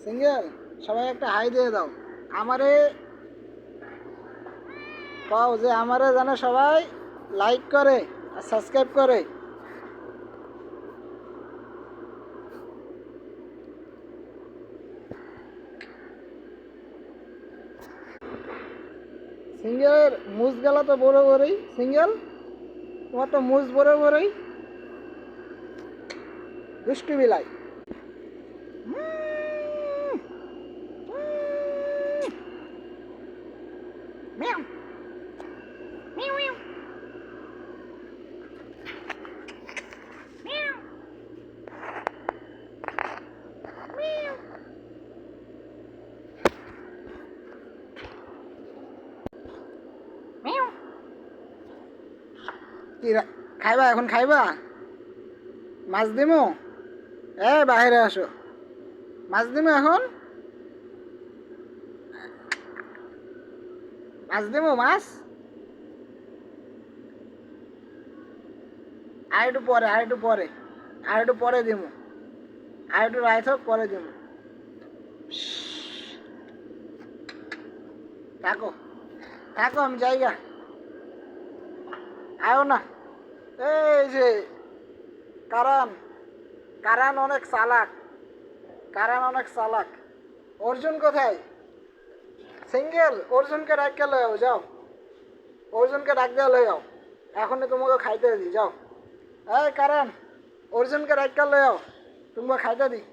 Single সবাই একটা high দিয়ে দাও আমারে, পাও যে আমারে জানে সবাই লাইক করে আর সাবস্ক্রাইব করে। সিঙ্গেল মুজ গেল তো বড় বড়ই, সিঙ্গেল তোমার তো মুজ বড় বড়ই, দুষ্টু বিলাই। মিয়াও মিয়াও মিয়াও মিয়াও মিয়াও। কি খাইবা এখন, খাইবা মাছ দিমু? এ বাহিরে আসো, মাছ দিমু এখন, মাছ দিমু মাছ। আর একটু পরে, আর একটু পরে, আর একটু পরে দিমু, আর একটু রাইত হোক পরে দিমু। থাকো থাকো, আমি যাইগা, আয়ো না। এই যে কারণ, কারণ অনেক চালাক, কারণ অনেক চালাক। অর্জুন কোথায়? সিঙ্গেল অর্জুনকে ডাক লয়ে যাও, অর্জুনকে ডাক দেওয়া লয়ে যাও, এখনই তোমাকে খাইতে দিই যাও। এই কারণ অর্জুনকে ডাক লয়ে যাও, তোমাকে খাইতে দিই।